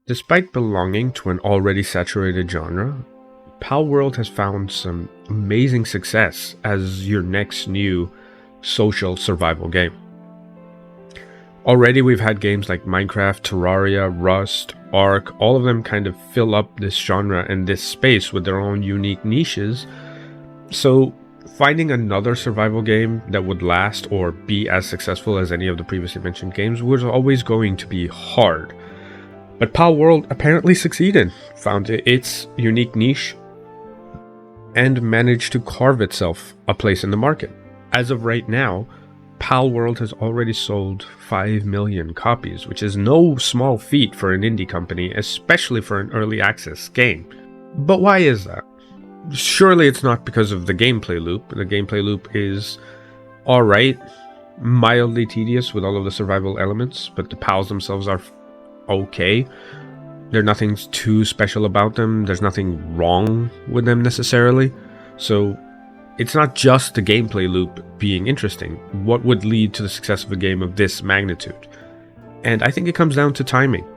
Despite belonging to an already saturated genre, Palworld has found some amazing success as your next new social survival game. Already we've had games like Minecraft, Terraria, Rust, Ark, all of them kind of fill up this genre and this space with their own unique niches. So finding another survival game that would last or be as successful as any of the previously mentioned games was always going to be hard. But Palworld apparently succeeded, found its unique niche, and managed to carve itself a place in the market. As of right now, Palworld has already sold 5 million copies, which is no small feat for an indie company, especially for an early access game. But why is that? Surely it's not because of the gameplay loop. The gameplay loop is alright, mildly tedious with all of the survival elements, but the pals themselves are okay. There's nothing too special about them. There's nothing wrong with them necessarily. So it's not just the gameplay loop being interesting. What would lead to the success of a game of this magnitude? And I think it comes down to timing.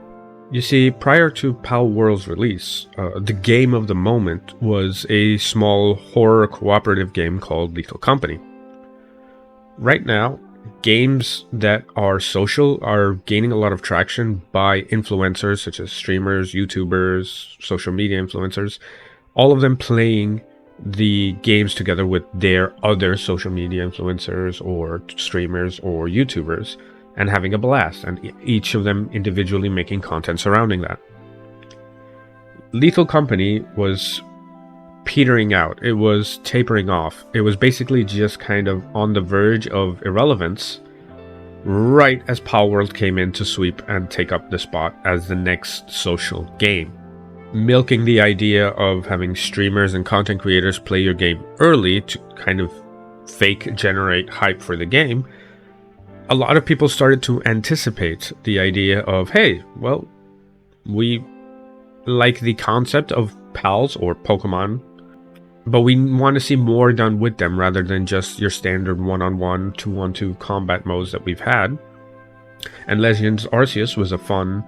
You see, prior to Palworld's release, the game of the moment was a small horror cooperative game called Lethal Company. Right now, games that are social are gaining a lot of traction by influencers such as streamers, YouTubers, social media influencers, all of them playing the games together with their other social media influencers or streamers or YouTubers and having a blast, and each of them individually making content surrounding that. Lethal Company was petering out. It was tapering off. It was basically just kind of on the verge of irrelevance right as Palworld came in to sweep and take up the spot as the next social game. Milking the idea of having streamers and content creators play your game early to kind of fake generate hype for the game, a lot of people started to anticipate the idea of, hey, well, we like the concept of pals or Pokemon, but we want to see more done with them rather than just your standard one-on-one, two-on-two combat modes that we've had. And Legends Arceus was a fun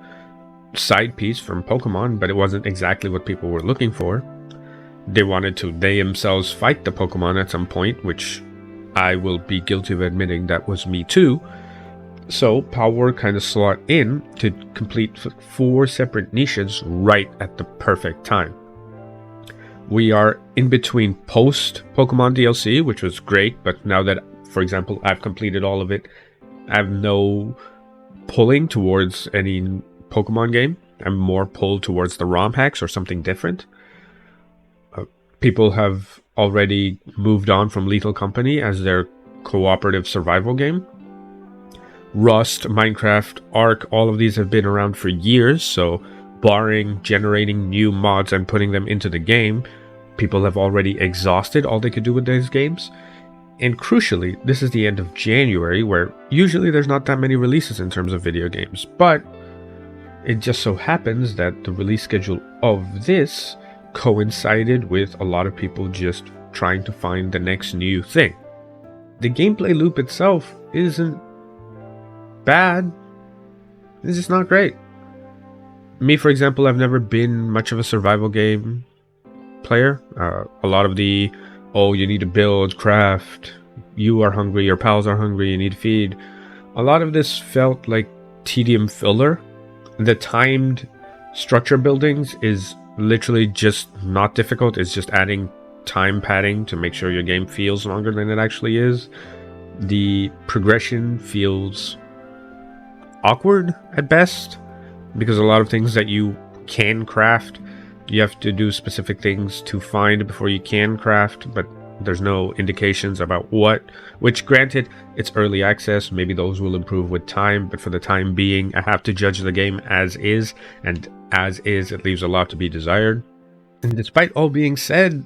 side piece from Pokemon, but it wasn't exactly what people were looking for. They wanted to they themselves fight the Pokemon at some point, which I will be guilty of admitting that was me too. So Palworld kind of slot in to complete 4 separate niches right at the perfect time. We are in between post Pokemon DLC, which was great, but now that, for example, I've completed all of it, I have no pulling towards any Pokemon game. I'm more pulled towards the ROM hacks or something different. People have already moved on from Lethal Company as their cooperative survival game. Rust, Minecraft, Ark, all of these have been around for years, so barring generating new mods and putting them into the game, people have already exhausted all they could do with those games. And crucially, this is the end of January, where usually there's not that many releases in terms of video games, but it just so happens that the release schedule of this coincided with a lot of people just trying to find the next new thing. The gameplay loop itself isn't bad, it's just not great. Me, for example, I've never been much of a survival game player. A lot of the, oh, you need to build, craft, you are hungry, your pals are hungry, you need to feed. A lot of this felt like tedium filler. The timed structure buildings is literally just not difficult. It's just adding time padding to make sure your game feels longer than it actually is. The progression feels awkward at best, because a lot of things that you can craft, you have to do specific things to find before you can craft, but there's no indications about what, which granted, it's early access, maybe those will improve with time, but for the time being, I have to judge the game as is, and as is, it leaves a lot to be desired. And despite all being said,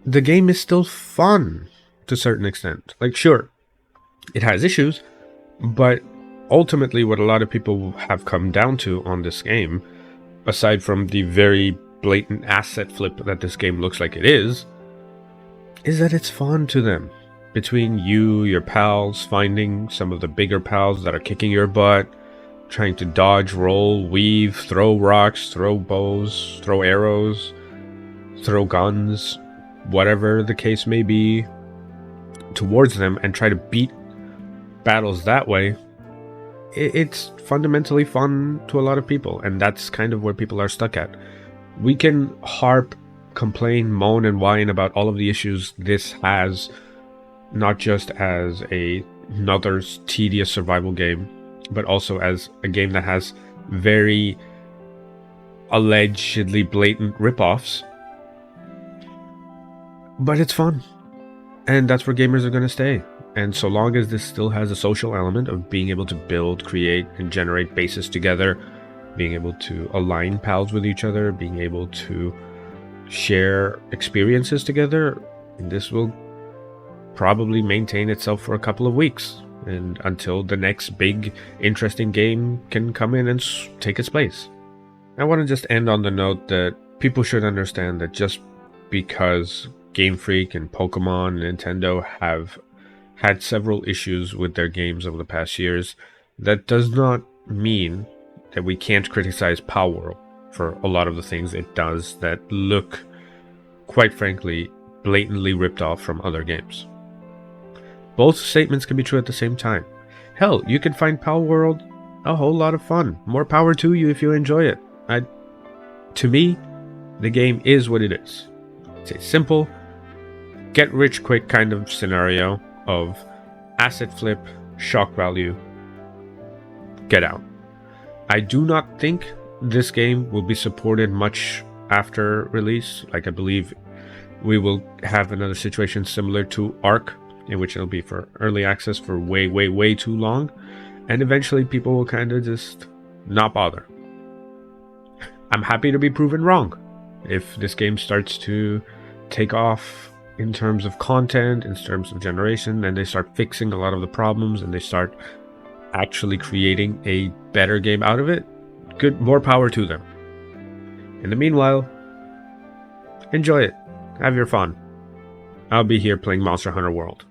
the game is still fun to a certain extent. Like, sure, it has issues, but ultimately what a lot of people have come down to on this game, aside from the very blatant asset flip that this game looks like it is that it's fun to them. Between you, your pals, finding some of the bigger pals that are kicking your butt, trying to dodge, roll, weave, throw rocks, throw bows, throw arrows, throw guns, whatever the case may be, towards them and try to beat battles that way, it's fundamentally fun to a lot of people, and that's kind of where people are stuck at. We can harp, complain, moan, and whine about all of the issues this has, not just as another tedious survival game, but also as a game that has very allegedly blatant ripoffs. But it's fun, and that's where gamers are going to stay. And so long as this still has a social element of being able to build, create, and generate bases together, being able to align pals with each other, being able to share experiences together, this will probably maintain itself for a couple of weeks, and until the next big, interesting game can come in and take its place. I want to just end on the note that people should understand that just because Game Freak and Pokemon and Nintendo have had several issues with their games over the past years, that does not mean that we can't criticize Palworld for a lot of the things it does that look, quite frankly, blatantly ripped off from other games. Both statements can be true at the same time. Hell, you can find Palworld a whole lot of fun. More power to you if you enjoy it. To me, the game is what it is. It's a simple, get-rich-quick kind of scenario of asset flip, shock value, get out. I do not think this game will be supported much after release. Like, I believe we will have another situation similar to Ark, in which it'll be for early access for way, way, way too long, and eventually people will kind of just not bother. I'm happy to be proven wrong. If this game starts to take off in terms of content, in terms of generation, and they start fixing a lot of the problems, and they start actually creating a better game out of it, good, more power to them. In the meanwhile, enjoy it. Have your fun. I'll be here playing Monster Hunter World.